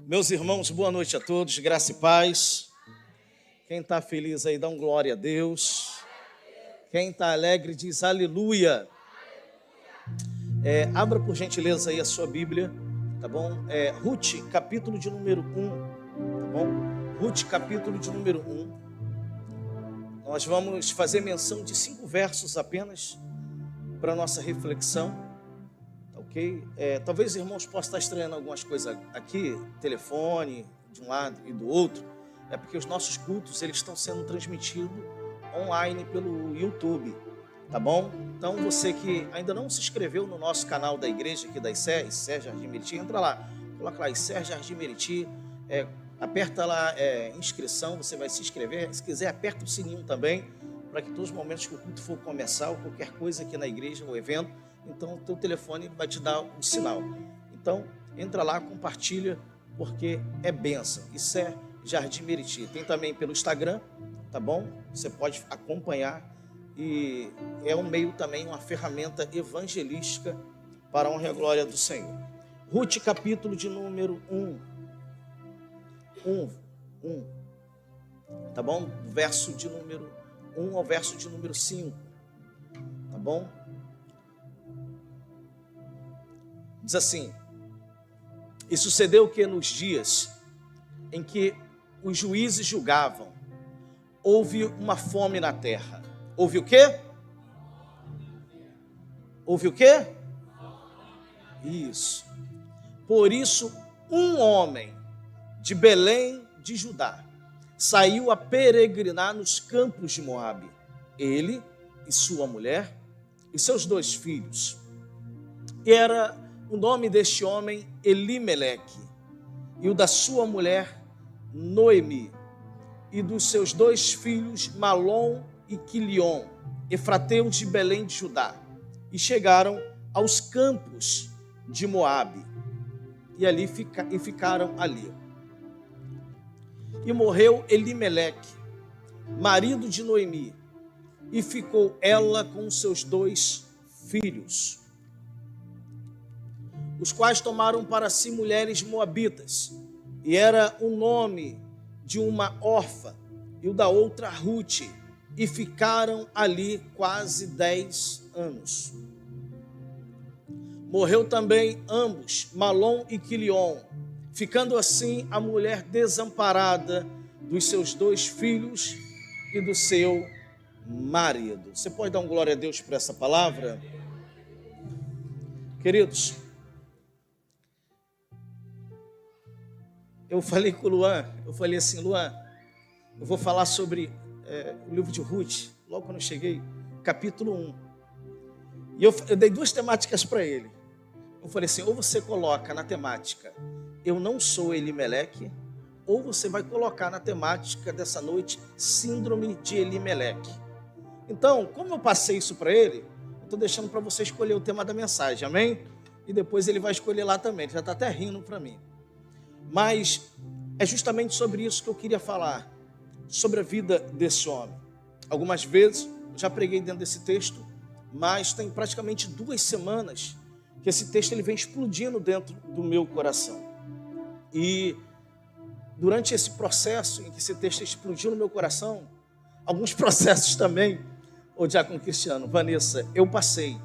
Meus irmãos, boa noite a todos, graça e paz. Quem está feliz aí, dá um glória a Deus. Quem está alegre, diz aleluia. Abra por gentileza aí a sua Bíblia, tá bom? Ruth, capítulo de número 1, tá bom? Ruth, capítulo de número 1. Nós vamos fazer menção de 5 versos apenas para a nossa reflexão. Ok? Talvez os irmãos possam estar estranhando algumas coisas aqui, telefone de um lado e do outro, é porque os nossos cultos eles estão sendo transmitidos online pelo YouTube, tá bom? Então você que ainda não se inscreveu no nosso canal da igreja aqui da ICER Jardim Meriti, entra lá, coloca lá ICER Jardim Meriti, aperta lá inscrição, você vai se inscrever, se quiser aperta o sininho também, para que todos os momentos que o culto for começar ou qualquer coisa aqui na igreja ou evento, então o teu telefone vai te dar um sinal. Então entra lá, compartilha, porque é bênção. Isso é Jardim Meriti. Tem também pelo Instagram, tá bom? Você pode acompanhar e é um meio também, uma ferramenta evangelística para a honra e a glória do Senhor. Ruth, capítulo de número 1, tá bom? Verso de número 1 ao verso de número 5, tá bom? Diz assim: e sucedeu que nos dias em que os juízes julgavam, houve uma fome na terra. Houve o quê? Houve o quê? Isso. Por isso, um homem de Belém de Judá saiu a peregrinar nos campos de Moabe, ele e sua mulher e seus 2 filhos. E era o nome deste homem Elimeleque, e o da sua mulher Noemi, e dos seus 2 filhos Malom e Quilion, efrateus de Belém de Judá, e chegaram aos campos de Moabe, e ali ficaram ali. E morreu Elimeleque, marido de Noemi, e ficou ela com seus 2 filhos, os quais tomaram para si mulheres moabitas, e era o nome de uma órfã e o da outra Ruth, e ficaram ali quase 10 anos. Morreu também ambos, Malom e Quilion, ficando assim a mulher desamparada dos seus 2 filhos e do seu marido. Você pode dar um glória a Deus por essa palavra? Queridos, eu falei com o Luan, assim, Luan, eu vou falar sobre o livro de Ruth, logo quando eu cheguei, capítulo 1. E eu dei 2 temáticas para ele. Eu falei assim, ou você coloca na temática, eu não sou Elimeleque, ou você vai colocar na temática dessa noite, síndrome de Elimeleque. Então, como eu passei isso para ele, eu estou deixando para você escolher o tema da mensagem, amém? E depois ele vai escolher lá também, ele já está até rindo para mim. Mas é justamente sobre isso que eu queria falar, sobre a vida desse homem. Algumas vezes eu já preguei dentro desse texto, mas tem praticamente 2 semanas que esse texto ele vem explodindo dentro do meu coração. E durante esse processo em que esse texto explodiu no meu coração, alguns processos também, o diácono Cristiano, Vanessa, eu passei.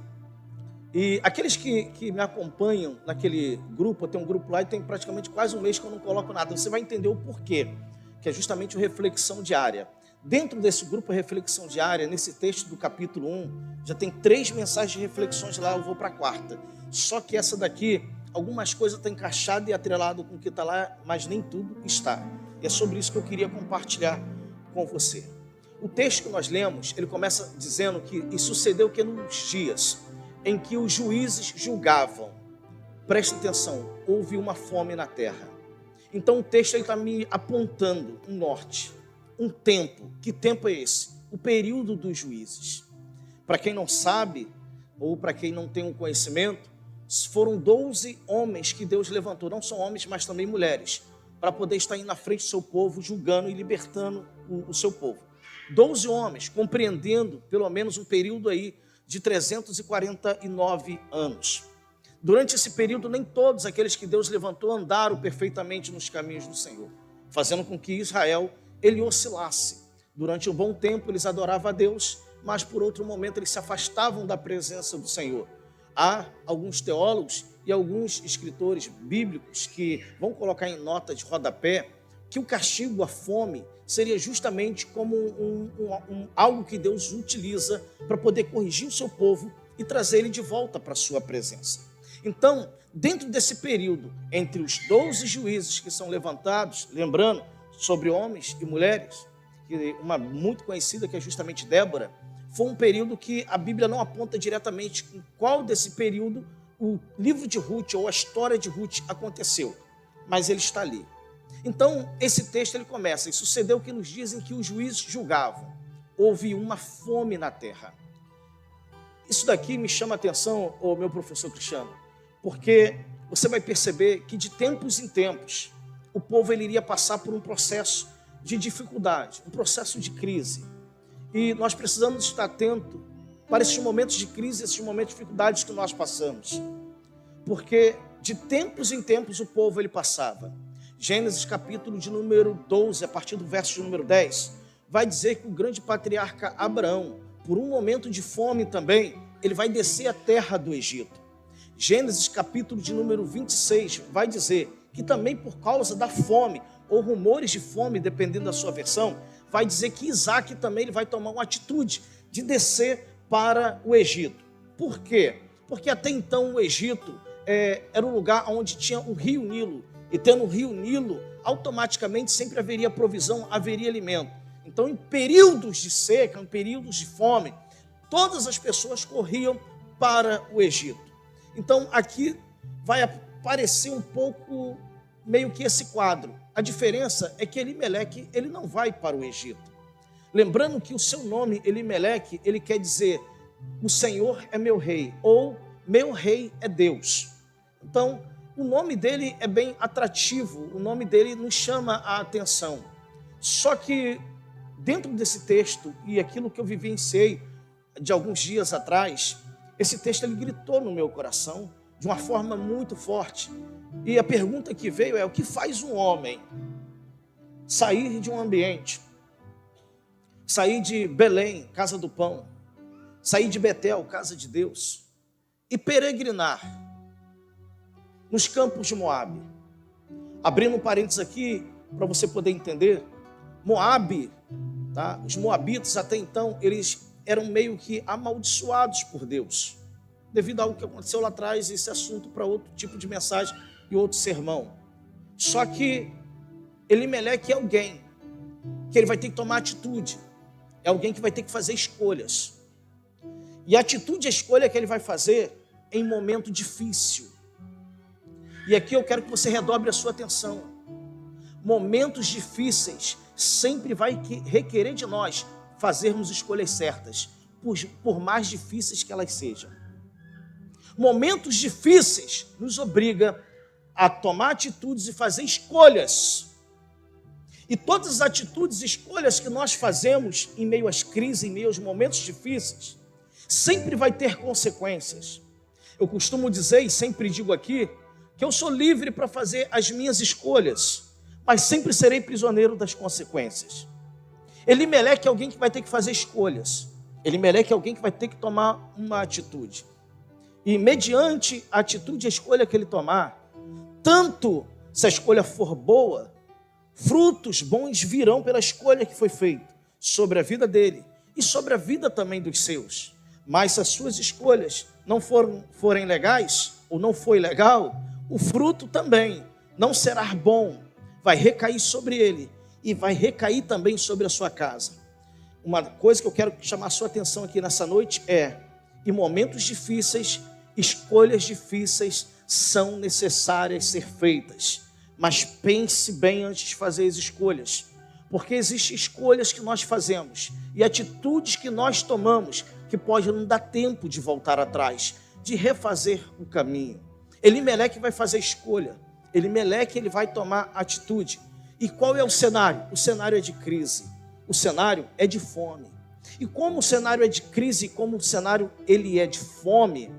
E aqueles que me acompanham naquele grupo, eu tenho um grupo lá e tem praticamente quase um mês que eu não coloco nada. Você vai entender o porquê, que é justamente o Reflexão Diária. Dentro desse grupo Reflexão Diária, nesse texto do capítulo 1, já tem 3 mensagens de reflexões lá, eu vou para a 4ª. Só que essa daqui, algumas coisas estão encaixadas e atreladas com o que está lá, mas nem tudo está. E é sobre isso que eu queria compartilhar com você. O texto que nós lemos, ele começa dizendo que e sucedeu que nos dias em que os juízes julgavam, preste atenção, houve uma fome na terra. Então o texto está me apontando um norte, um tempo. Que tempo é esse? O período dos juízes. Para quem não sabe, ou para quem não tem um conhecimento, foram 12 homens que Deus levantou, não só homens, mas também mulheres, para poder estar indo na frente do seu povo, julgando e libertando o seu povo. 12 homens, compreendendo pelo menos um período aí de 349 anos. Durante esse período, nem todos aqueles que Deus levantou andaram perfeitamente nos caminhos do Senhor, fazendo com que Israel ele oscilasse. Durante um bom tempo eles adoravam a Deus, mas por outro momento eles se afastavam da presença do Senhor. Há alguns teólogos e alguns escritores bíblicos que vão colocar em nota de rodapé que o castigo, a fome, seria justamente como algo que Deus utiliza para poder corrigir o seu povo e trazer ele de volta para a sua presença. Então, dentro desse período, entre os 12 juízes que são levantados, lembrando, sobre homens e mulheres, uma muito conhecida que é justamente Débora, foi um período que a Bíblia não aponta diretamente em qual desse período o livro de Ruth ou a história de Ruth aconteceu, mas ele está ali. Então, esse texto ele começa: e sucedeu que nos dias em que os juízes julgavam, houve uma fome na terra. Isso daqui me chama a atenção, ô meu professor Cristiano, porque você vai perceber que de tempos em tempos o povo ele iria passar por um processo de dificuldade, um processo de crise. E nós precisamos estar atentos para esses momentos de crise, esses momentos de dificuldades que nós passamos. Porque de tempos em tempos o povo ele passava. Gênesis capítulo de número 12, a partir do verso de número 10, vai dizer que o grande patriarca Abraão, por um momento de fome também, ele vai descer a terra do Egito. Gênesis capítulo de número 26 vai dizer que também por causa da fome, ou rumores de fome, dependendo da sua versão, vai dizer que Isaac também ele vai tomar uma atitude de descer para o Egito. Por quê? Porque até então o Egito era um lugar onde tinha o rio Nilo, e tendo o rio Nilo, automaticamente sempre haveria provisão, haveria alimento. Então, em períodos de seca, em períodos de fome, todas as pessoas corriam para o Egito. Então, aqui vai aparecer um pouco meio que esse quadro. A diferença é que Elimeleque, ele não vai para o Egito. Lembrando que o seu nome, Elimeleque, ele quer dizer: o Senhor é meu rei, ou meu rei é Deus. Então, o nome dele é bem atrativo, o nome dele nos chama a atenção. Só que, dentro desse texto, e aquilo que eu vivenciei de alguns dias atrás, esse texto ele gritou no meu coração de uma forma muito forte. E a pergunta que veio é: o que faz um homem sair de um ambiente, sair de Belém, casa do pão, sair de Betel, casa de Deus, e peregrinar nos campos de Moabe? Abrindo um parênteses aqui, para você poder entender, Moabe, tá? Os moabitas até então, eles eram meio que amaldiçoados por Deus, devido a algo que aconteceu lá atrás, esse assunto para outro tipo de mensagem e outro sermão. Só que Elimeleque é alguém que ele vai ter que tomar atitude, é alguém que vai ter que fazer escolhas. E a atitude e a escolha que ele vai fazer em momento difícil. E aqui eu quero que você redobre a sua atenção. Momentos difíceis sempre vai requerer de nós fazermos escolhas certas, por mais difíceis que elas sejam. Momentos difíceis nos obriga a tomar atitudes e fazer escolhas. E todas as atitudes e escolhas que nós fazemos em meio às crises, em meio aos momentos difíceis, sempre vai ter consequências. Eu costumo dizer, e sempre digo aqui, que eu sou livre para fazer as minhas escolhas, mas sempre serei prisioneiro das consequências. Elimeleque é alguém que vai ter que fazer escolhas. Elimeleque é alguém que vai ter que tomar uma atitude. E mediante a atitude e a escolha que ele tomar, tanto se a escolha for boa, frutos bons virão pela escolha que foi feita sobre a vida dele e sobre a vida também dos seus. Mas se as suas escolhas não forem legais, ou não foi legal, o fruto também não será bom, vai recair sobre ele e vai recair também sobre a sua casa. Uma coisa que eu quero chamar a sua atenção aqui nessa noite é: em momentos difíceis, escolhas difíceis são necessárias ser feitas, mas pense bem antes de fazer as escolhas, porque existem escolhas que nós fazemos e atitudes que nós tomamos que pode não dar tempo de voltar atrás, de refazer o caminho. Elimeleque vai fazer escolha, Elimeleque ele vai tomar atitude. E qual é o cenário? O cenário é de crise, o cenário é de fome. E como o cenário é de crise, como o cenário ele é de fome,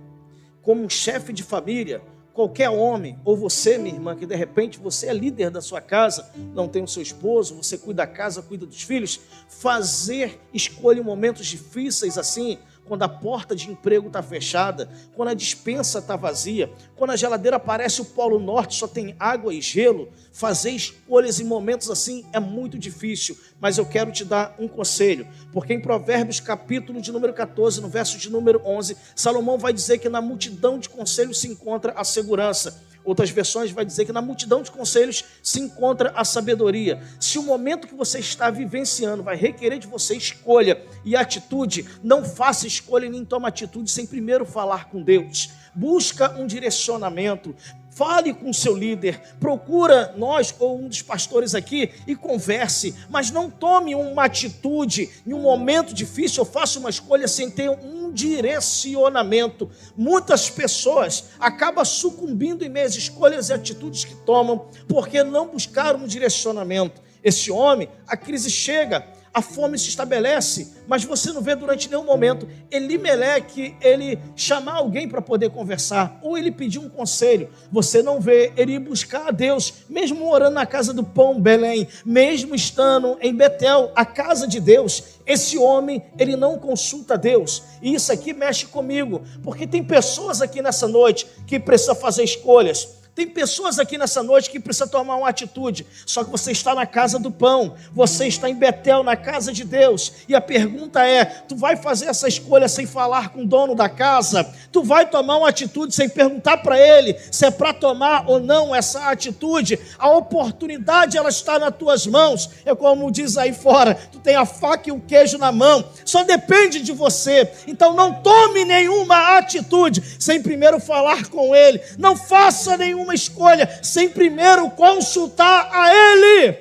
como um chefe de família, qualquer homem, ou você, minha irmã, que de repente você é líder da sua casa, não tem o seu esposo, você cuida da casa, cuida dos filhos, fazer escolha em momentos difíceis assim, quando a porta de emprego está fechada, quando a despensa está vazia, quando a geladeira parece o Polo Norte, só tem água e gelo, fazer escolhas em momentos assim é muito difícil, mas eu quero te dar um conselho, porque em Provérbios capítulo de número 14, no verso de número 11, Salomão vai dizer que na multidão de conselhos se encontra a segurança. Outras versões vai dizer que na multidão de conselhos se encontra a sabedoria. Se o momento que você está vivenciando vai requerer de você escolha e atitude, não faça escolha nem toma atitude sem primeiro falar com Deus. Busca um direcionamento. Fale com o seu líder, procura nós ou um dos pastores aqui e converse, mas não tome uma atitude em um momento difícil ou faça uma escolha sem ter um direcionamento. Muitas pessoas acabam sucumbindo em meio às escolhas e atitudes que tomam porque não buscaram um direcionamento. Esse homem, a crise chega, a fome se estabelece, mas você não vê durante nenhum momento Elimeleque, ele chamar alguém para poder conversar, ou ele pedir um conselho. Você não vê ele ir buscar a Deus, mesmo morando na casa do pão, Belém, mesmo estando em Betel, a casa de Deus. Esse homem, ele não consulta a Deus, e isso aqui mexe comigo, porque tem pessoas aqui nessa noite que precisam fazer escolhas. Tem pessoas aqui nessa noite que precisam tomar uma atitude, só que você está na casa do pão, você está em Betel, na casa de Deus, e a pergunta é, tu vai fazer essa escolha sem falar com o dono da casa? Tu vai tomar uma atitude sem perguntar para ele se é para tomar ou não essa atitude? A oportunidade, ela está nas tuas mãos, é como diz aí fora, tu tem a faca e o queijo na mão, só depende de você. Então não tome nenhuma atitude sem primeiro falar com ele, não faça nenhuma escolha sem primeiro consultar a ele.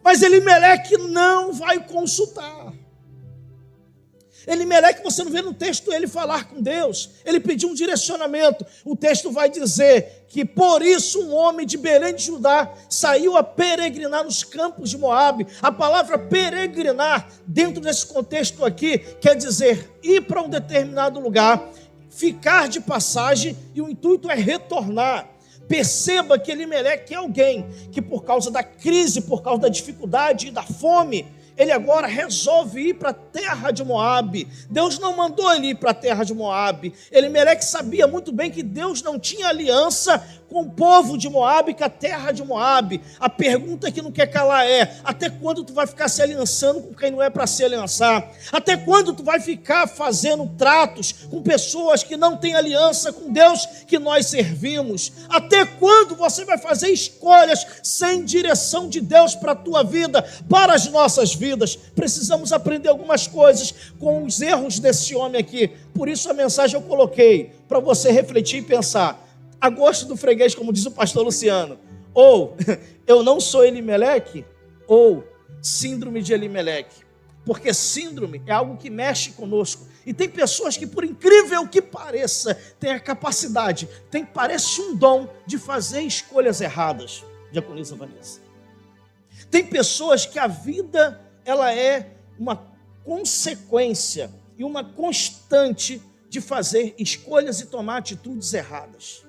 Mas Elimeleque não vai consultar. Elimeleque, você não vê no texto ele falar com Deus, ele pediu um direcionamento. O texto vai dizer que por isso um homem de Belém de Judá saiu a peregrinar nos campos de Moabe. A palavra peregrinar, dentro desse contexto aqui, quer dizer ir para um determinado lugar, ficar de passagem, e o intuito é retornar. Perceba que Elimeleque é alguém que, por causa da crise, por causa da dificuldade e da fome, ele agora resolve ir para a terra de Moabe. Deus não mandou ele ir para a terra de Moabe. Elimeleque sabia muito bem que Deus não tinha aliança com o povo de Moabe, com a terra de Moabe. A pergunta que não quer calar é: até quando tu vai ficar se aliançando com quem não é para se aliançar? Até quando tu vai ficar fazendo tratos com pessoas que não têm aliança com Deus que nós servimos? Até quando você vai fazer escolhas sem direção de Deus para a tua vida, para as nossas vidas? Precisamos aprender algumas coisas com os erros desse homem aqui. Por isso a mensagem eu coloquei para você refletir e pensar. A gosto do freguês, como diz o pastor Luciano, ou eu não sou Elimeleque, ou síndrome de Elimeleque, porque síndrome é algo que mexe conosco, e tem pessoas que, por incrível que pareça, têm a capacidade, parece um dom de fazer escolhas erradas, diaconisa Vanessa. Tem pessoas que a vida, ela é uma consequência e uma constante de fazer escolhas e tomar atitudes erradas.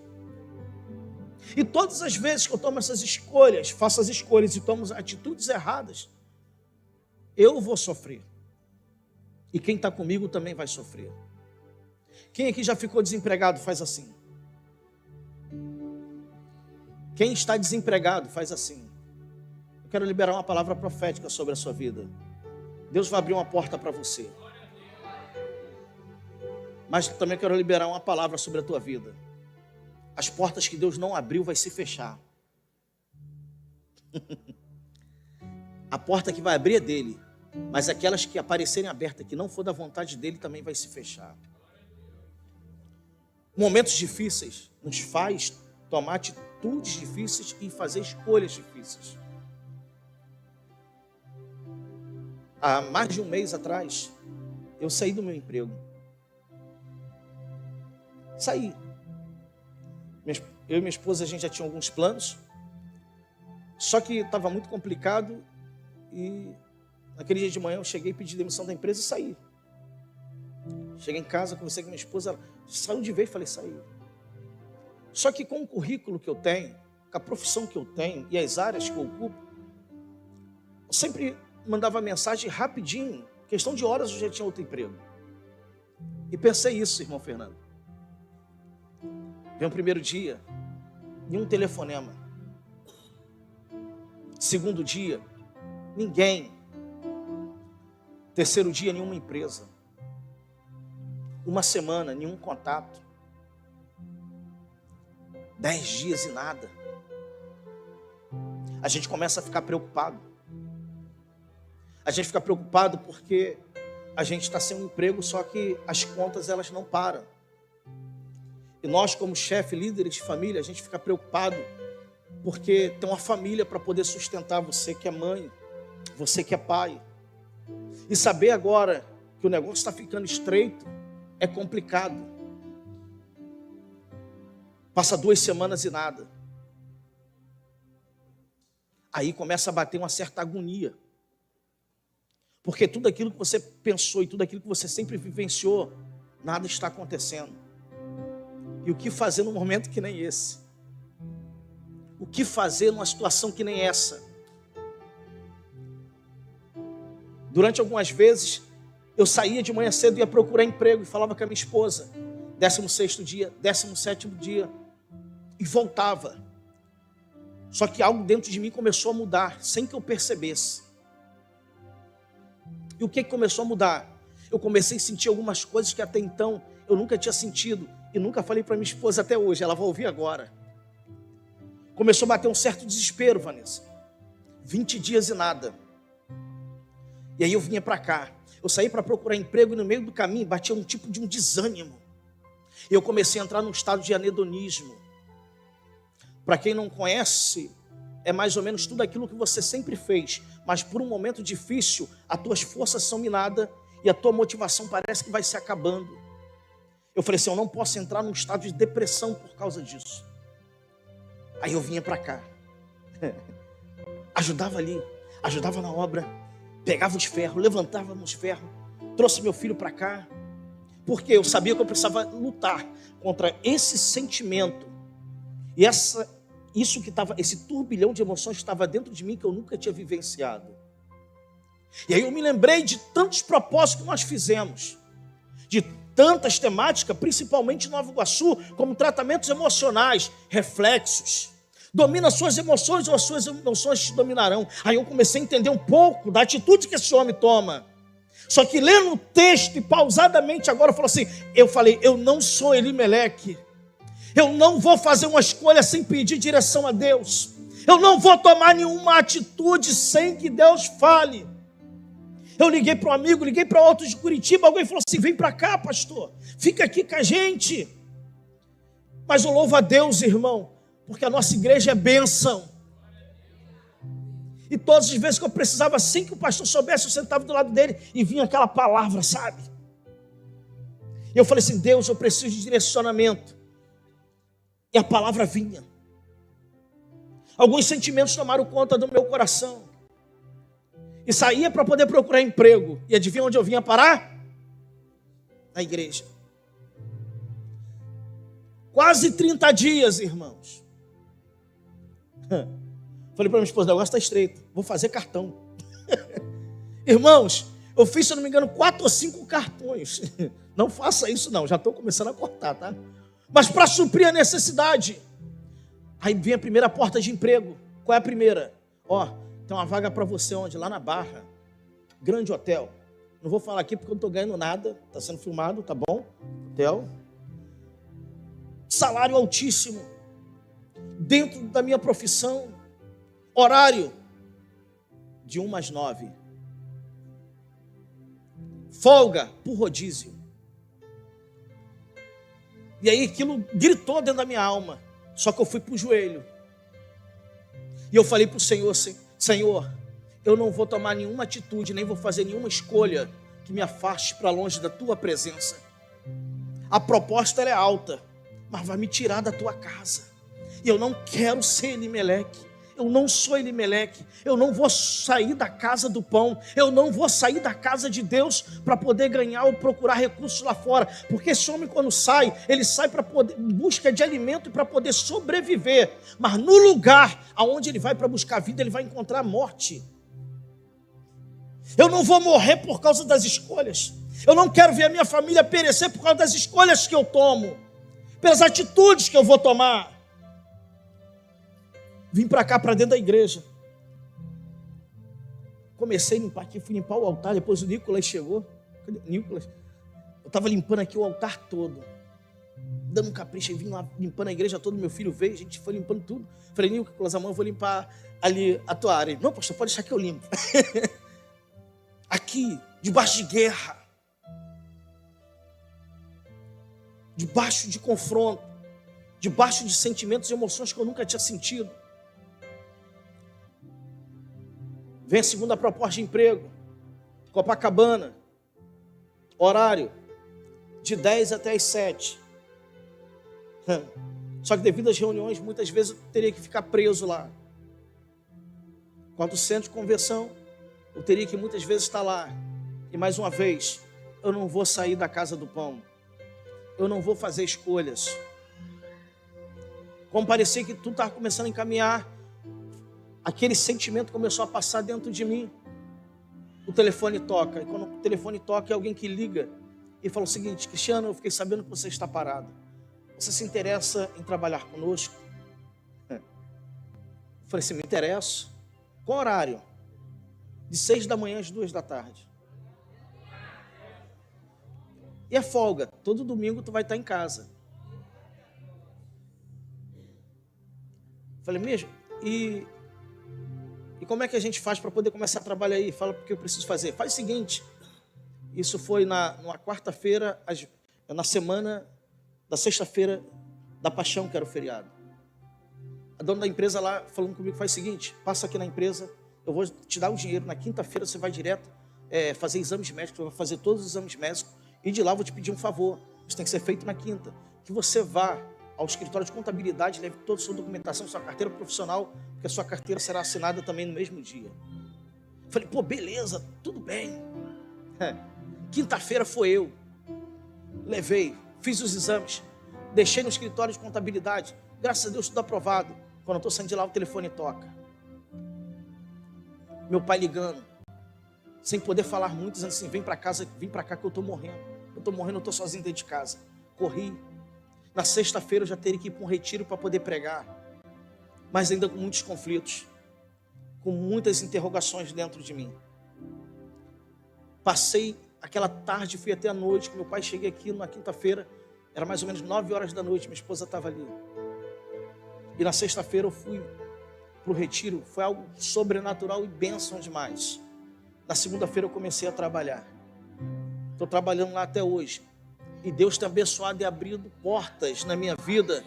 E todas as vezes que eu tomo essas escolhas, faço as escolhas e tomo atitudes erradas, eu vou sofrer. E quem está comigo também vai sofrer. Quem aqui já ficou desempregado, faz assim. Quem está desempregado, faz assim. Eu quero liberar uma palavra profética sobre a sua vida. Deus vai abrir uma porta para você. Mas também quero liberar uma palavra sobre a tua vida. As portas que Deus não abriu vai se fechar. A porta que vai abrir é dele, mas aquelas que aparecerem abertas, que não for da vontade dele, também vai se fechar. Momentos difíceis nos faz tomar atitudes difíceis e fazer escolhas difíceis. Há mais de um mês atrás, eu saí do meu emprego. Saí. Eu e minha esposa, a gente já tinha alguns planos, só que estava muito complicado, e naquele dia de manhã eu cheguei, pedi demissão da empresa e saí. Cheguei em casa, conversei com minha esposa, ela saiu de vez, falei, saiu. Só que com o currículo que eu tenho, com a profissão que eu tenho e as áreas que eu ocupo, eu sempre mandava mensagem rapidinho, questão de horas eu já tinha outro emprego. E pensei isso, irmão Fernando. Vem o primeiro dia, nenhum telefonema. Segundo dia, ninguém. Terceiro dia, nenhuma empresa. Uma semana, nenhum contato. 10 dias e nada. A gente começa a ficar preocupado. A gente fica preocupado porque a gente está sem um emprego, só que as contas elas não param. E nós, como chefe, líderes de família, a gente fica preocupado porque tem uma família para poder sustentar você que é mãe, você que é pai. E saber agora que o negócio está ficando estreito é complicado. Passa 2 semanas e nada. Aí começa a bater uma certa agonia. Porque tudo aquilo que você pensou e tudo aquilo que você sempre vivenciou, nada está acontecendo. E o que fazer num momento que nem esse? O que fazer numa situação que nem essa? Durante algumas vezes, eu saía de manhã cedo e ia procurar emprego e falava com a minha esposa. 16º dia, 17º dia. E voltava. Só que algo dentro de mim começou a mudar, sem que eu percebesse. E o que começou a mudar? Eu comecei a sentir algumas coisas que até então eu nunca tinha sentido. E nunca falei para minha esposa até hoje, ela vai ouvir agora. Começou a bater um certo desespero, Vanessa. 20 dias e nada. E aí eu vinha para cá. Eu saí para procurar emprego e no meio do caminho batia um tipo de um desânimo. E eu comecei a entrar num estado de anedonismo. Para quem não conhece, é mais ou menos tudo aquilo que você sempre fez, mas por um momento difícil, as tuas forças são minadas e a tua motivação parece que vai se acabando. Eu falei assim, eu não posso entrar num estado de depressão por causa disso. Aí eu vinha para cá. Ajudava ali, ajudava na obra, pegava os ferros, levantava os ferros, trouxe meu filho para cá, porque eu sabia que eu precisava lutar contra esse sentimento e isso que estava, esse turbilhão de emoções estava dentro de mim que eu nunca tinha vivenciado. E aí eu me lembrei de tantos propósitos que nós fizemos, de tantas temáticas, principalmente em Nova Iguaçu, como tratamentos emocionais, reflexos. Domina suas emoções ou as suas emoções te dominarão. Aí eu comecei a entender um pouco da atitude que esse homem toma. Só que lendo o texto e pausadamente agora eu falei, eu não sou Elimeleque. Eu não vou fazer uma escolha sem pedir direção a Deus. Eu não vou tomar nenhuma atitude sem que Deus fale. Eu liguei para um amigo, liguei para outros de Curitiba. Alguém falou assim, vem para cá, pastor. Fica aqui com a gente. Mas eu louvo a Deus, irmão, porque a nossa igreja é bênção. E todas as vezes que eu precisava, assim que o pastor soubesse, eu sentava do lado dele e vinha aquela palavra, sabe? E eu falei assim, Deus, eu preciso de direcionamento. E a palavra vinha. Alguns sentimentos tomaram conta do meu coração. E saía para poder procurar emprego. E adivinha onde eu vinha parar? Na igreja. Quase 30 dias, irmãos. Falei para minha esposa, o negócio está estreito. Vou fazer cartão. Irmãos, eu fiz, se eu não me engano, 4 ou 5 cartões. Não faça isso não, já estou começando a cortar, tá? Mas para suprir a necessidade. Aí vem a primeira porta de emprego. Qual é a primeira? Tem uma vaga para você onde? Lá na Barra. Grande hotel. Não vou falar aqui porque eu não estou ganhando nada. Está sendo filmado, tá bom? Hotel. Salário altíssimo. Dentro da minha profissão. Horário. De 1 às 9. Folga por rodízio. E aí aquilo gritou dentro da minha alma. Só que eu fui para o joelho. E eu falei para o Senhor assim, Senhor, eu não vou tomar nenhuma atitude, nem vou fazer nenhuma escolha que me afaste para longe da tua presença. A proposta ela é alta, mas vai me tirar da tua casa. E eu não quero ser Elimeleque. eu não sou Elimeleque, eu não vou sair da casa do pão, eu não vou sair da casa de Deus para poder ganhar ou procurar recursos lá fora, porque esse homem quando sai, ele sai para poder em busca de alimento e para poder sobreviver, mas no lugar aonde ele vai para buscar vida, ele vai encontrar morte. Eu não vou morrer por causa das escolhas, eu não quero ver a minha família perecer por causa das escolhas que eu tomo, pelas atitudes que eu vou tomar. Vim para cá, para dentro da igreja. Comecei a limpar aqui, fui limpar o altar, depois o Nicolas chegou. Cadê o Nicolas? Eu estava limpando aqui o altar todo, dando um capricho, eu vim lá limpando a igreja toda, meu filho veio, a gente foi limpando tudo. Falei, Nicolas, amanhã eu vou limpar ali a tua área. Não, pastor, pode deixar que eu limpo. Aqui, debaixo de guerra, debaixo de confronto, debaixo de sentimentos e emoções que eu nunca tinha sentido. Vem a segunda proposta de emprego, Copacabana, horário de 10 até as 7. Só que devido às reuniões, muitas vezes eu teria que ficar preso lá. Quanto ao centro de conversão, eu teria que muitas vezes estar lá. E mais uma vez, eu não vou sair da casa do pão. Eu não vou fazer escolhas. Como parecia que tudo estava começando a encaminhar, aquele sentimento começou a passar dentro de mim. O telefone toca. E quando o telefone toca, é alguém que liga e fala o seguinte: Cristiano, eu fiquei sabendo que você está parado. Você se interessa em trabalhar conosco? Eu falei assim, me interesso. Qual horário? De 6 da manhã às 2 da tarde. E é folga. Todo domingo tu vai estar em casa. Falei, mesmo? E como é que a gente faz para poder começar a trabalhar aí? Fala porque eu preciso fazer. Faz o seguinte. Isso foi numa quarta-feira, na semana da sexta-feira da Paixão, que era o feriado. A dona da empresa lá falando comigo, faz o seguinte, passa aqui na empresa, eu vou te dar o dinheiro, na quinta-feira você vai direto fazer exames médicos, vai fazer todos os exames médicos, e de lá eu vou te pedir um favor, isso tem que ser feito na quinta, que você vá ao escritório de contabilidade, leve toda a sua documentação, sua carteira profissional, porque a sua carteira será assinada também no mesmo dia. Falei, pô, beleza, tudo bem. Quinta-feira foi eu, levei, fiz os exames, deixei no escritório de contabilidade, graças a Deus tudo aprovado. Quando eu estou saindo de lá, o telefone toca. Meu pai ligando, sem poder falar muito, dizendo assim, vem para casa, vem para cá que eu estou morrendo. Eu estou sozinho dentro de casa. Corri. Na sexta-feira eu já teria que ir para um retiro para poder pregar, mas ainda com muitos conflitos, com muitas interrogações dentro de mim. Passei aquela tarde, fui até a noite, com meu pai, cheguei aqui na quinta-feira, era mais ou menos 9 horas da noite, minha esposa estava ali. E na sexta-feira eu fui para o retiro, foi algo sobrenatural e bênção demais. Na segunda-feira eu comecei a trabalhar. Estou trabalhando lá até hoje. E Deus tem abençoado e abrido portas na minha vida,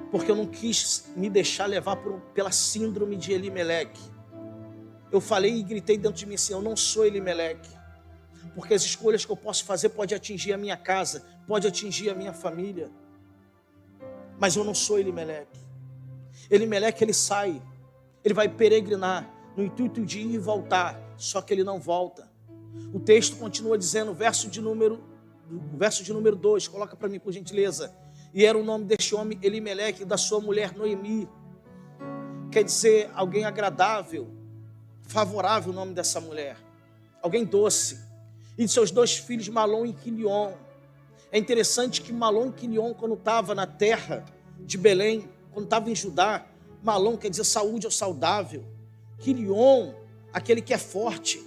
porque eu não quis me deixar levar pela síndrome de Elimeleque. Eu falei e gritei dentro de mim assim, eu não sou Elimeleque, porque as escolhas que eu posso fazer pode atingir a minha casa, pode atingir a minha família, mas eu não sou Elimeleque. Elimeleque, ele sai, ele vai peregrinar no intuito de ir e voltar, só que ele não volta. O texto continua dizendo, verso de número 2, coloca para mim por gentileza. E era o nome deste homem Elimeleque, da sua mulher Noemi. Quer dizer, alguém agradável, favorável o nome dessa mulher, alguém doce. E de seus 2 filhos, Malom e Quilion. É interessante que Malom e Quilion, quando estava na terra de Belém, quando estava em Judá, Malom quer dizer saúde ou saudável, Quilion, aquele que é forte.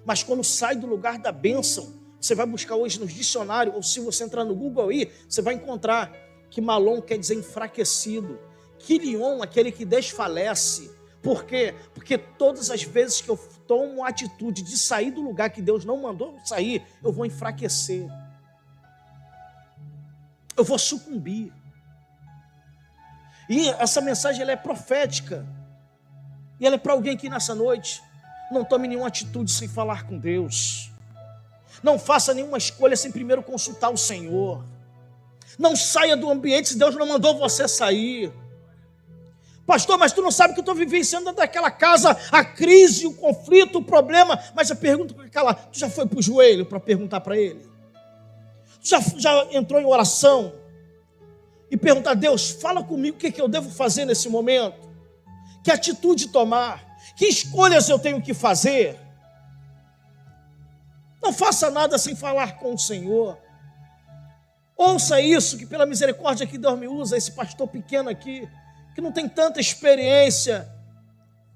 Mas quando sai do lugar da bênção, você vai buscar hoje nos dicionários, ou se você entrar no Google aí, você vai encontrar que Malom quer dizer enfraquecido. Quilion, aquele que desfalece. Por quê? Porque todas as vezes que eu tomo a atitude de sair do lugar que Deus não mandou sair, eu vou enfraquecer. Eu vou sucumbir. E essa mensagem ela é profética. E ela é para alguém aqui nessa noite. Não tome nenhuma atitude sem falar com Deus. Não faça nenhuma escolha sem primeiro consultar o Senhor. Não saia do ambiente se Deus não mandou você sair. Pastor, mas tu não sabe que eu estou vivenciando dentro daquela casa a crise, o conflito, o problema. Mas a pergunta é aquela, tu já foi para o joelho para perguntar para ele? Tu já entrou em oração e perguntar, Deus, fala comigo o que eu devo fazer nesse momento? Que atitude tomar? Que escolhas eu tenho que fazer? Não faça nada sem falar com o Senhor. Ouça isso, que pela misericórdia que Deus me usa, esse pastor pequeno aqui, que não tem tanta experiência,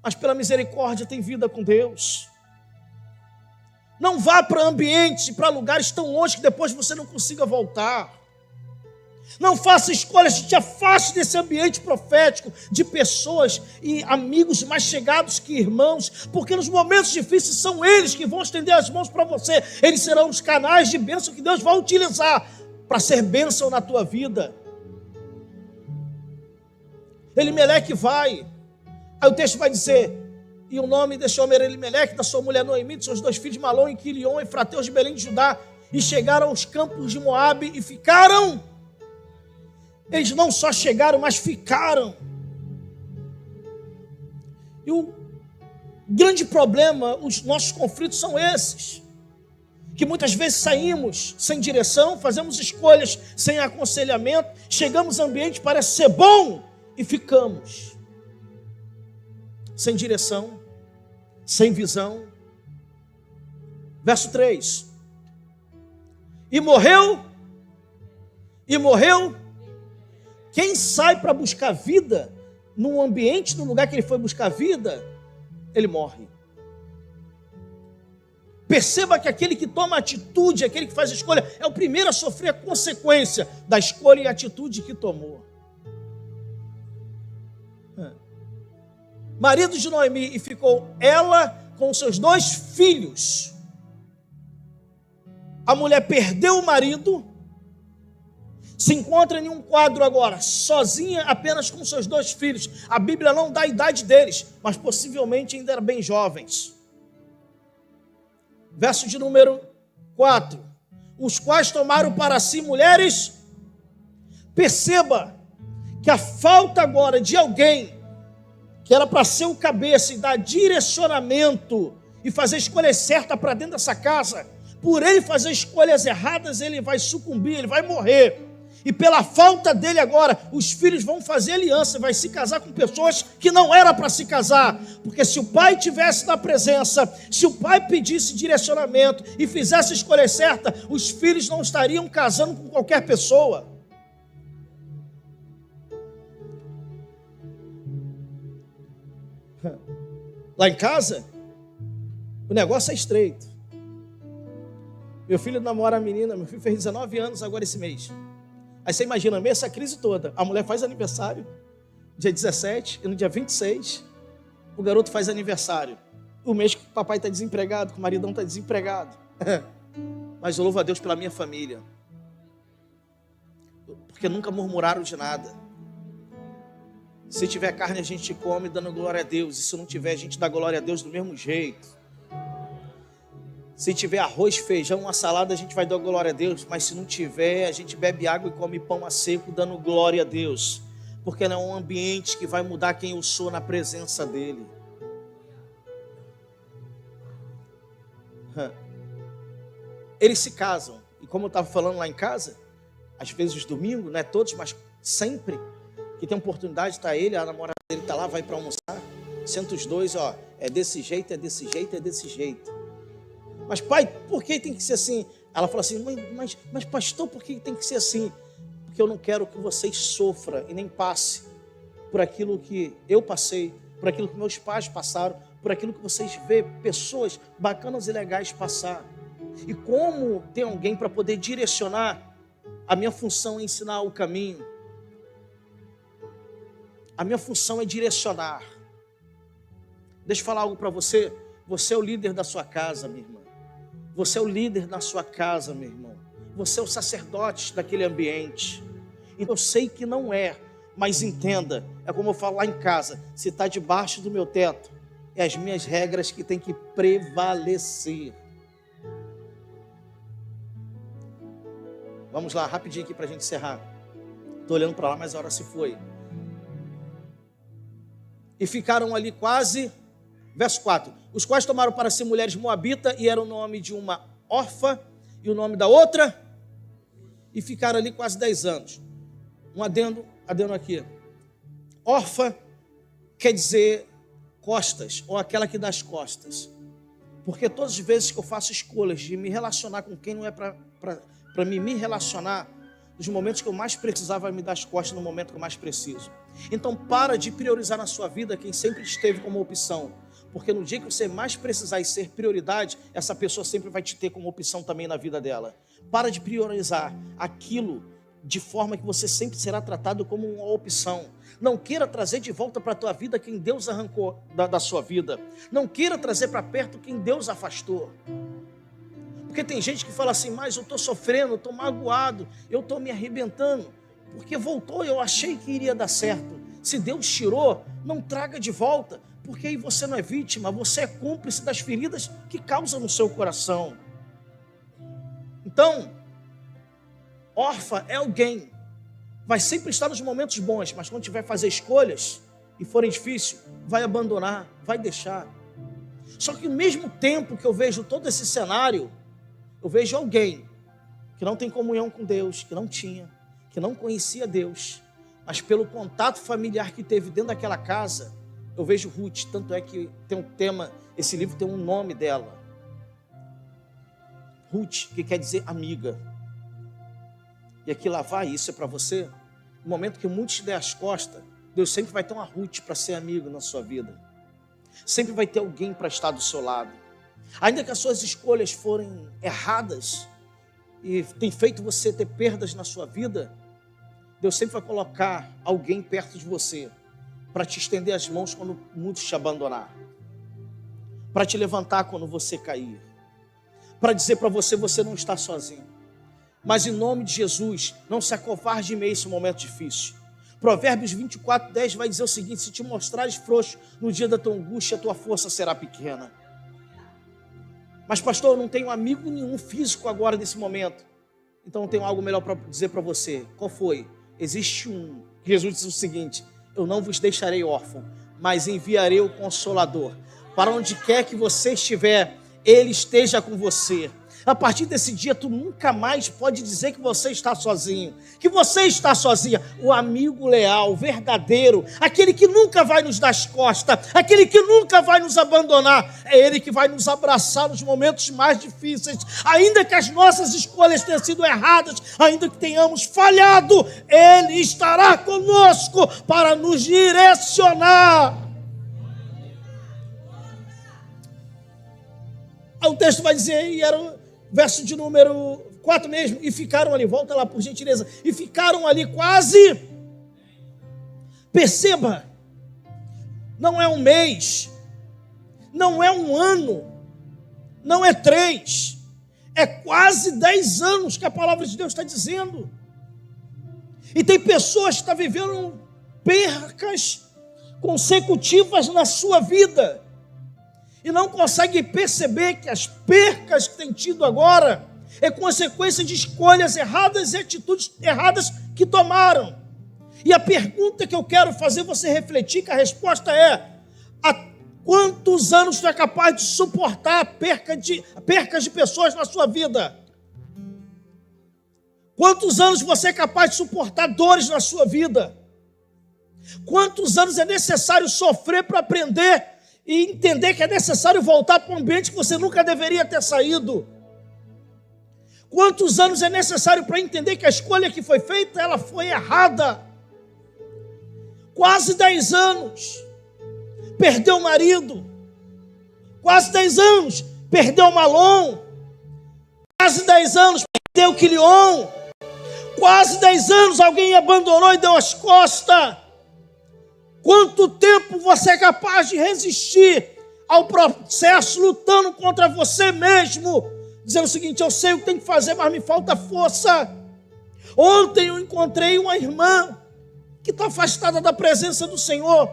mas pela misericórdia tem vida com Deus. Não vá para ambientes, para lugares tão longe que depois você não consiga voltar. Não faça escolhas que te afaste desse ambiente profético, de pessoas e amigos mais chegados que irmãos, porque nos momentos difíceis são eles que vão estender as mãos para você. Eles serão os canais de bênção que Deus vai utilizar para ser bênção na tua vida. Elimeleque vai. Aí o texto vai dizer, e o nome desse homem era Elimeleque, da sua mulher Noemi, de seus 2 filhos Malom e Quilion, efrateus de Belém de Judá, e chegaram aos campos de Moabe e ficaram. Eles não só chegaram, mas ficaram. E o grande problema, os nossos conflitos são esses, que muitas vezes saímos sem direção, fazemos escolhas sem aconselhamento, chegamos ao ambiente, parece ser bom, e ficamos sem direção, sem visão. Verso 3. E morreu. Quem sai para buscar vida, num ambiente, no lugar que ele foi buscar vida, ele morre. Perceba que aquele que toma atitude, aquele que faz a escolha, é o primeiro a sofrer a consequência da escolha e atitude que tomou. Marido de Noemi, e ficou ela com seus 2 filhos. A mulher perdeu o marido, se encontra em um quadro agora, sozinha, apenas com seus 2 filhos. A Bíblia não dá a idade deles, mas possivelmente ainda eram bem jovens. Verso de número 4. Os quais tomaram para si mulheres. Perceba que a falta agora de alguém que era para ser o cabeça e dar direcionamento e fazer escolhas certas para dentro dessa casa, por ele fazer escolhas erradas, ele vai sucumbir, ele vai morrer. E pela falta dele agora, os filhos vão fazer aliança, vai se casar com pessoas que não era para se casar. Porque se o pai tivesse na presença, se o pai pedisse direcionamento e fizesse escolha certa, os filhos não estariam casando com qualquer pessoa. Lá em casa, o negócio é estreito. Meu filho namora a menina, meu filho fez 19 anos agora esse mês. Aí você imagina, meio essa crise toda, a mulher faz aniversário, dia 17, e no dia 26, o garoto faz aniversário. O mês que o papai está desempregado, que o maridão está desempregado. Mas eu louvo a Deus pela minha família, porque nunca murmuraram de nada. Se tiver carne, a gente come dando glória a Deus. E se não tiver, a gente dá glória a Deus do mesmo jeito. Se tiver arroz, feijão, uma salada, a gente vai dar glória a Deus. Mas se não tiver, a gente bebe água e come pão a seco, dando glória a Deus. Porque não é um ambiente que vai mudar quem eu sou na presença dEle. Eles se casam. E como eu estava falando lá em casa, às vezes os domingos, não é todos, mas sempre que tem oportunidade, está ele, a namorada dele está lá, vai para almoçar, senta os dois, ó, é desse jeito, é desse jeito, é desse jeito. Mas pai, por que tem que ser assim? Ela fala assim, mas pastor, por que tem que ser assim? Porque eu não quero que vocês sofram e nem passe por aquilo que eu passei, por aquilo que meus pais passaram, por aquilo que vocês vê pessoas bacanas e legais passar. E como tem alguém para poder direcionar, a minha função é ensinar o caminho. A minha função é direcionar. Deixa eu falar algo para você. Você é o líder da sua casa, minha irmã. Você é o líder da sua casa, meu irmão. Você é o sacerdote daquele ambiente. E eu sei que não é, mas entenda. É como eu falo lá em casa. Se está debaixo do meu teto, é as minhas regras que tem que prevalecer. Vamos lá, rapidinho aqui para a gente encerrar. Estou olhando para lá, mas a hora se foi. e ficaram ali quase, verso 4, os quais tomaram para si mulheres moabitas, e era o nome de uma órfã, e o nome da outra, e ficaram ali quase 10 anos. Um adendo aqui. Órfã quer dizer costas, ou aquela que dá as costas. Porque todas as vezes que eu faço escolhas de me relacionar com quem não é para me relacionar, nos momentos que eu mais precisava, vai me dar as costas no momento que eu mais preciso. Então para de priorizar na sua vida quem sempre esteve como opção. Porque no dia que você mais precisar e ser prioridade, essa pessoa sempre vai te ter como opção também na vida dela. Para de priorizar aquilo de forma que você sempre será tratado como uma opção. Não queira trazer de volta para a tua vida quem Deus arrancou da sua vida. Não queira trazer para perto quem Deus afastou. Porque tem gente que fala assim, mas eu estou sofrendo, eu estou magoado, eu estou me arrebentando. Porque voltou, eu achei que iria dar certo. Se Deus tirou, não traga de volta. Porque aí você não é vítima, você é cúmplice das feridas que causam no seu coração. Então, órfã é alguém, vai sempre estar nos momentos bons, mas quando tiver que fazer escolhas e forem difíceis, vai abandonar, vai deixar. Só que ao mesmo tempo que eu vejo todo esse cenário, eu vejo alguém que não tem comunhão com Deus, que não tinha, que não conhecia Deus, mas pelo contato familiar que teve dentro daquela casa, eu vejo Ruth, tanto é que tem um tema, esse livro tem um nome dela. Ruth, que quer dizer amiga. E aqui lá vai, isso é para você. No momento que muitos te der as costas, Deus sempre vai ter uma Ruth para ser amigo na sua vida. Sempre vai ter alguém para estar do seu lado. Ainda que as suas escolhas forem erradas e tem feito você ter perdas na sua vida, Deus sempre vai colocar alguém perto de você para te estender as mãos quando muitos te abandonar, para te levantar quando você cair, para dizer para você, você não está sozinho. Mas em nome de Jesus, não se acovarde em meio a esse momento difícil. Provérbios 24:10 vai dizer o seguinte, se te mostrares frouxo no dia da tua angústia, a tua força será pequena. Mas pastor, eu não tenho amigo nenhum físico agora nesse momento. Então eu tenho algo melhor para dizer para você. Qual foi? Existe um. Jesus disse o seguinte, eu não vos deixarei órfão, mas enviarei o Consolador. Para onde quer que você estiver, Ele esteja com você. A partir desse dia, tu nunca mais pode dizer que você está sozinho, que você está sozinha. O amigo leal, verdadeiro, aquele que nunca vai nos dar as costas, aquele que nunca vai nos abandonar, é Ele que vai nos abraçar nos momentos mais difíceis. Ainda que as nossas escolhas tenham sido erradas, ainda que tenhamos falhado, Ele estará conosco para nos direcionar. O texto vai dizer, e era verso de número 4 mesmo, e ficaram ali, volta lá por gentileza, e ficaram ali quase, perceba, não é um mês, não é um ano, não é 3, é quase 10 anos que a palavra de Deus está dizendo. E tem pessoas que estão vivendo percas consecutivas na sua vida, e não consegue perceber que as percas que tem tido agora é consequência de escolhas erradas e atitudes erradas que tomaram. E a pergunta que eu quero fazer você refletir, que a resposta é: há quantos anos você é capaz de suportar percas de pessoas na sua vida? Quantos anos você é capaz de suportar dores na sua vida? Quantos anos é necessário sofrer para aprender e entender que é necessário voltar para um ambiente que você nunca deveria ter saído? Quantos anos é necessário para entender que a escolha que foi feita, ela foi errada? Quase 10 anos. Perdeu o marido. Quase 10 anos. Perdeu o Malom. Quase 10 anos. Perdeu o Quilion. Quase 10 anos alguém abandonou e deu as costas. Quanto tempo você é capaz de resistir ao processo, lutando contra você mesmo, dizendo o seguinte: eu sei o que tem que fazer, mas me falta força. Ontem eu encontrei uma irmã que está afastada da presença do Senhor,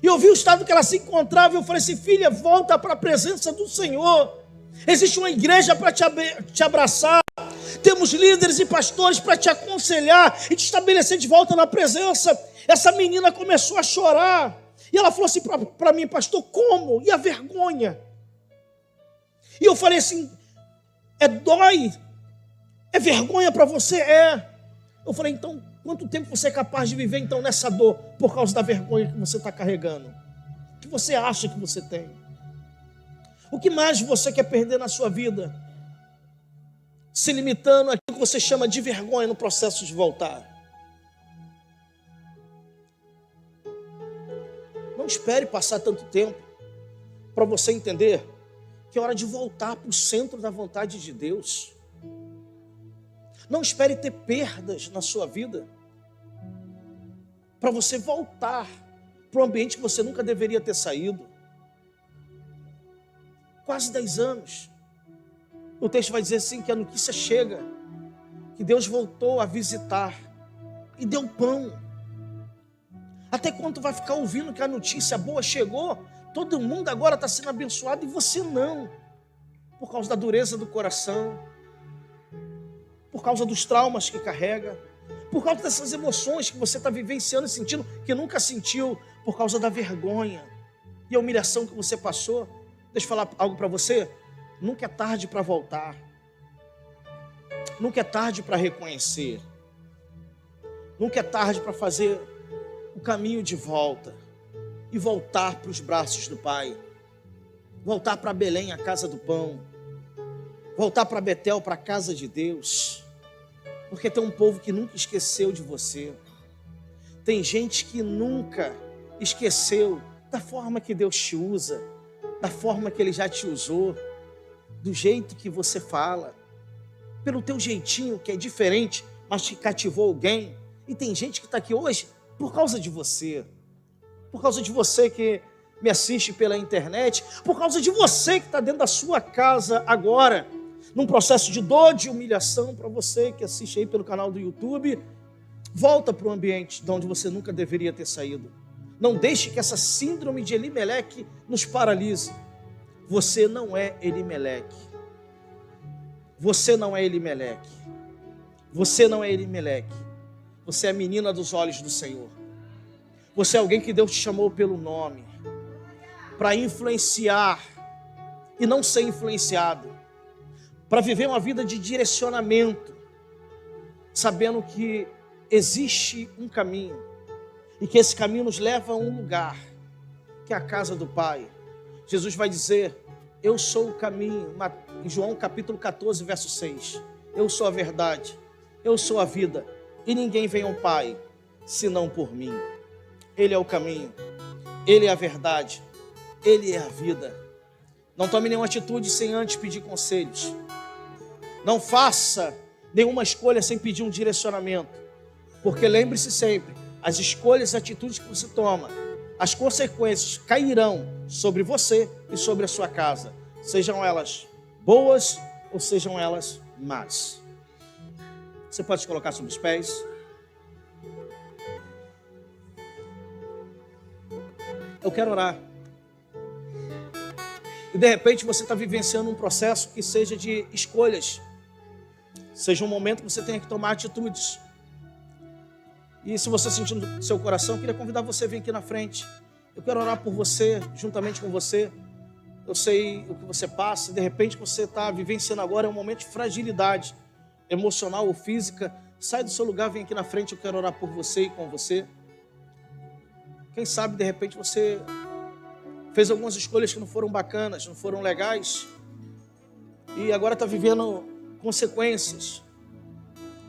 e eu vi o estado que ela se encontrava, e eu falei assim: filha, volta para a presença do Senhor. Existe uma igreja para te abraçar, temos líderes e pastores para te aconselhar e te estabelecer de volta na presença. Essa menina começou a chorar, E ela falou assim para mim: pastor, como? E a vergonha? E eu falei assim: dói? É vergonha para você? É. Eu falei: então, quanto tempo você é capaz de viver então nessa dor por causa da vergonha que você está carregando? O que você acha que você tem? O que mais você quer perder na sua vida? Se limitando àquilo que você chama de vergonha no processo de voltar. Não espere passar tanto tempo para você entender que é hora de voltar para o centro da vontade de Deus. Não espere ter perdas na sua vida para você voltar para um ambiente que você nunca deveria ter saído. Quase 10 anos. O texto vai dizer assim, que a notícia chega, que Deus voltou a visitar e deu pão. Até quando vai ficar ouvindo que a notícia boa chegou? Todo mundo agora está sendo abençoado e você não. Por causa da dureza do coração, por causa dos traumas que carrega, por causa dessas emoções que você está vivenciando e sentindo que nunca sentiu, por causa da vergonha e a humilhação que você passou. Deixa eu falar algo para você. Nunca é tarde para voltar. Nunca é tarde para reconhecer. Nunca é tarde para fazer o caminho de volta e voltar para os braços do Pai. Voltar para Belém, a casa do pão. Voltar para Betel, para a casa de Deus. Porque tem um povo que nunca esqueceu de você. Tem gente que nunca esqueceu da forma que Deus te usa, da forma que Ele já te usou, do jeito que você fala, pelo teu jeitinho que é diferente, mas te cativou alguém. E tem gente que está aqui hoje por causa de você que me assiste pela internet, por causa de você que está dentro da sua casa agora, num processo de dor, de humilhação. Para você que assiste aí pelo canal do YouTube, volta para o ambiente de onde você nunca deveria ter saído. Não deixe que essa síndrome de Elimeleque nos paralise. Você não é Elimeleque. Você não é Elimeleque. Você não é Elimeleque. Você é a menina dos olhos do Senhor. Você é alguém que Deus te chamou pelo nome, para influenciar e não ser influenciado, para viver uma vida de direcionamento, sabendo que existe um caminho e que esse caminho nos leva a um lugar, que é a casa do Pai. Jesus vai dizer: eu sou o caminho, em João capítulo 14, verso 6. Eu sou a verdade, eu sou a vida, e ninguém vem ao Pai, senão por mim. Ele é o caminho, Ele é a verdade, Ele é a vida. Não tome nenhuma atitude sem antes pedir conselhos. Não faça nenhuma escolha sem pedir um direcionamento. Porque lembre-se sempre, as escolhas e atitudes que você toma, as consequências cairão sobre você e sobre a sua casa. Sejam elas boas ou sejam elas más. Você pode se colocar sobre os pés. Eu quero orar. E de repente você está vivenciando um processo que seja de escolhas. Seja um momento que você tenha que tomar atitudes. E se você sentir no seu coração, eu queria convidar você a vir aqui na frente. Eu quero orar por você, juntamente com você. Eu sei o que você passa. De repente você está vivenciando agora um momento de fragilidade emocional ou física. Sai do seu lugar, vem aqui na frente. Eu quero orar por você e com você. Quem sabe, de repente, você fez algumas escolhas que não foram bacanas, não foram legais, e agora está vivendo consequências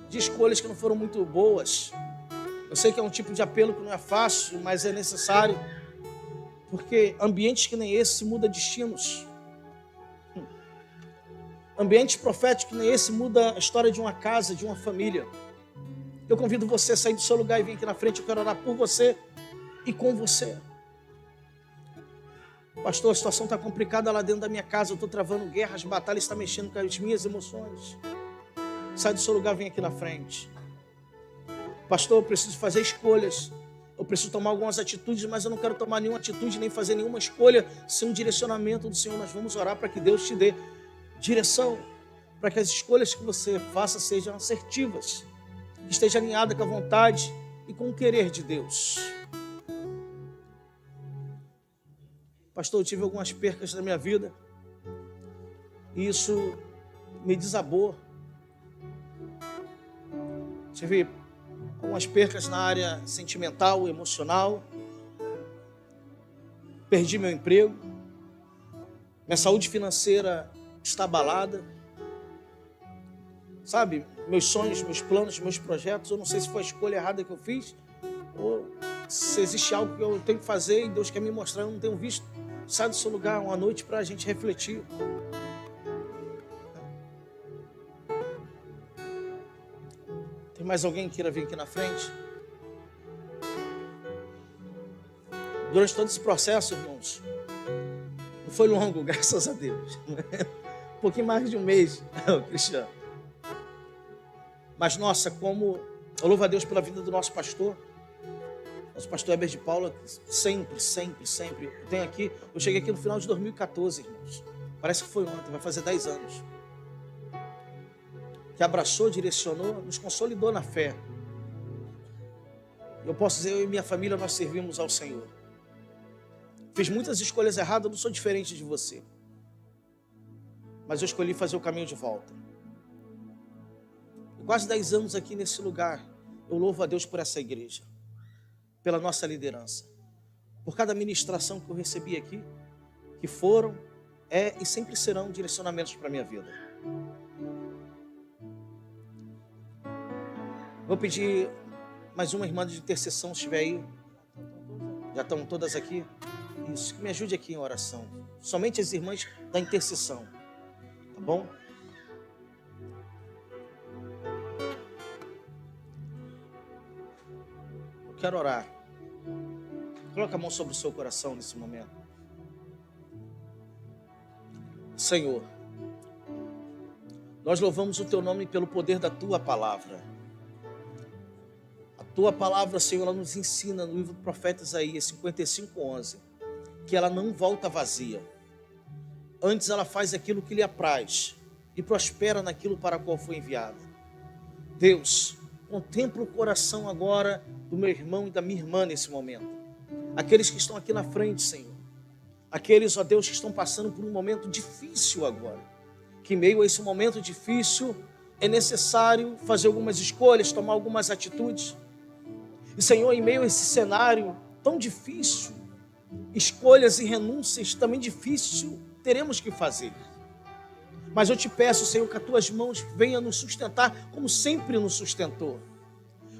de escolhas que não foram muito boas. Eu sei que é um tipo de apelo que não é fácil, mas é necessário, porque ambientes que nem esse mudam destinos. Ambientes proféticos que nem esse mudam a história de uma casa, de uma família. Eu convido você a sair do seu lugar e vir aqui na frente. Eu quero orar por você e com você. Pastor, a situação está complicada lá dentro da minha casa. Eu estou travando guerras, batalhas, está mexendo com as minhas emoções. Sai do seu lugar, vem aqui na frente. Pastor, eu preciso fazer escolhas. Eu preciso tomar algumas atitudes, mas eu não quero tomar nenhuma atitude, nem fazer nenhuma escolha sem um direcionamento do Senhor. Nós vamos orar para que Deus te dê direção, para que as escolhas que você faça sejam assertivas, que esteja alinhada com a vontade e com o querer de Deus. Pastor, eu tive algumas percas na minha vida. E isso me desabou. Tive algumas percas na área sentimental, emocional. Perdi meu emprego. Minha saúde financeira está abalada. Sabe, meus sonhos, meus planos, meus projetos, eu não sei se foi a escolha errada que eu fiz, ou se existe algo que eu tenho que fazer e Deus quer me mostrar, eu não tenho visto. Sai do seu lugar uma noite para a gente refletir. Tem mais alguém que queira vir aqui na frente? Durante todo esse processo, irmãos, não foi longo, graças a Deus. Um pouquinho mais de um mês, Cristiano. Mas, nossa, como eu louvo a Deus pela vida do nosso pastor Heber de Paula, sempre. Eu cheguei aqui no final de 2014, irmãos. Parece que foi ontem, vai fazer 10 anos. Que abraçou, direcionou, nos consolidou na fé. Eu posso dizer, eu e minha família, nós servimos ao Senhor. Fiz muitas escolhas erradas, eu não sou diferente de você. Mas eu escolhi fazer o caminho de volta. Quase 10 anos aqui nesse lugar, eu louvo a Deus por essa igreja, pela nossa liderança, por cada ministração que eu recebi aqui, que foram, e sempre serão direcionamentos para a minha vida. Vou pedir mais uma irmã de intercessão, se estiver aí. Já estão todas aqui? Isso, que me ajude aqui em oração. Somente as irmãs da intercessão, tá bom? Quero orar. Coloca a mão sobre o seu coração nesse momento. Senhor, nós louvamos o teu nome pelo poder da tua palavra. A tua palavra, Senhor, ela nos ensina no livro do profeta Isaías 55:11, que ela não volta vazia. Antes ela faz aquilo que lhe apraz e prospera naquilo para qual foi enviada. Deus, contempla o coração agora do meu irmão e da minha irmã nesse momento. Aqueles que estão aqui na frente, Senhor. Aqueles, ó Deus, que estão passando por um momento difícil agora. Que em meio a esse momento difícil é necessário fazer algumas escolhas, tomar algumas atitudes. E, Senhor, em meio a esse cenário tão difícil, escolhas e renúncias também difícil teremos que fazer. Mas eu te peço, Senhor, que as tuas mãos venham nos sustentar como sempre nos sustentou.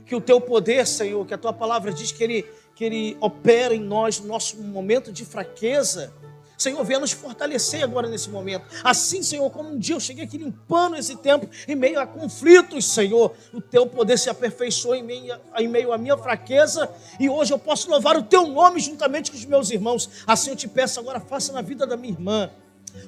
Que o teu poder, Senhor, que a tua palavra diz que ele opera em nós no nosso momento de fraqueza. Senhor, venha nos fortalecer agora nesse momento. Assim, Senhor, como um dia eu cheguei aqui limpando esse tempo em meio a conflitos, Senhor, o teu poder se aperfeiçoou em meio à minha fraqueza, e hoje eu posso louvar o teu nome juntamente com os meus irmãos. Assim eu te peço agora, faça na vida da minha irmã.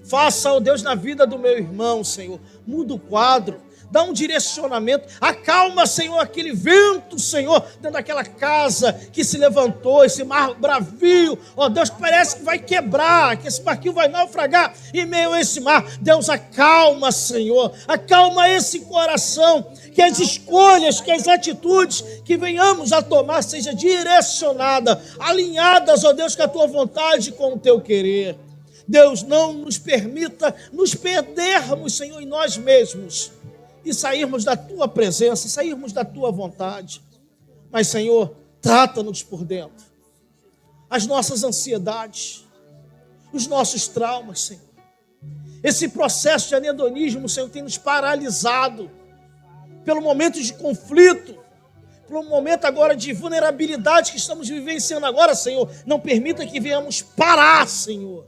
Faça, ó Deus, na vida do meu irmão, Senhor. Muda o quadro, dá um direcionamento, acalma, Senhor, aquele vento, Senhor, dentro daquela casa que se levantou, esse mar bravio, ó Deus, que parece que vai quebrar, que esse barquinho vai naufragar em meio a esse mar. Deus, acalma, Senhor, acalma esse coração, que as escolhas, que as atitudes que venhamos a tomar seja direcionada, alinhadas, ó Deus, com a tua vontade e com o teu querer. Deus, não nos permita nos perdermos, Senhor, em nós mesmos e sairmos da tua presença, sairmos da tua vontade. Mas, Senhor, trata-nos por dentro. As nossas ansiedades, os nossos traumas, Senhor. Esse processo de anedonismo, Senhor, tem nos paralisado pelo momento de conflito, pelo momento agora de vulnerabilidade que estamos vivenciando agora, Senhor. Não permita que venhamos parar, Senhor,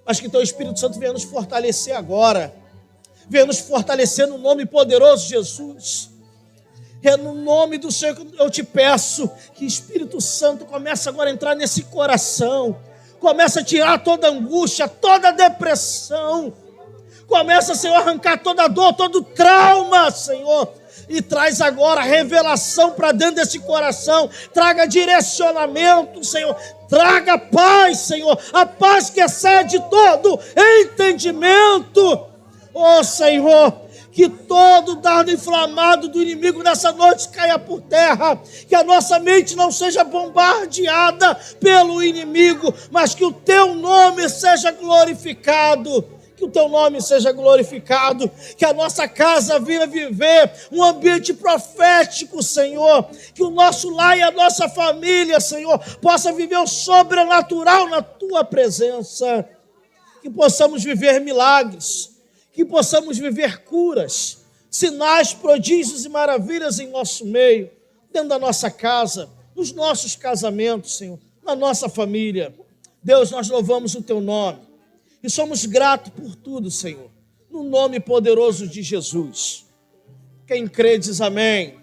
mas que teu Espírito Santo venha nos fortalecer agora. Venha nos fortalecer no nome poderoso de Jesus. É no nome do Senhor que eu te peço que Espírito Santo comece agora a entrar nesse coração. Começa a tirar toda angústia, toda depressão. Começa, Senhor, a arrancar toda dor, todo trauma, Senhor. E traz agora revelação para dentro desse coração. Traga direcionamento, Senhor. Traga paz, Senhor. A paz que excede todo entendimento. Oh, Senhor, Que todo dardo inflamado do inimigo nessa noite caia por terra. Que a nossa mente não seja bombardeada pelo inimigo, mas que o teu nome seja glorificado. Que o teu nome seja glorificado. Que a nossa casa venha viver um ambiente profético, Senhor. Que o nosso lar e a nossa família, Senhor, possa viver o sobrenatural na tua presença. Que possamos viver milagres. Que possamos viver curas, sinais, prodígios e maravilhas em nosso meio, dentro da nossa casa, nos nossos casamentos, Senhor, na nossa família. Deus, nós louvamos o teu nome e somos gratos por tudo, Senhor, no nome poderoso de Jesus. Quem crê diz amém.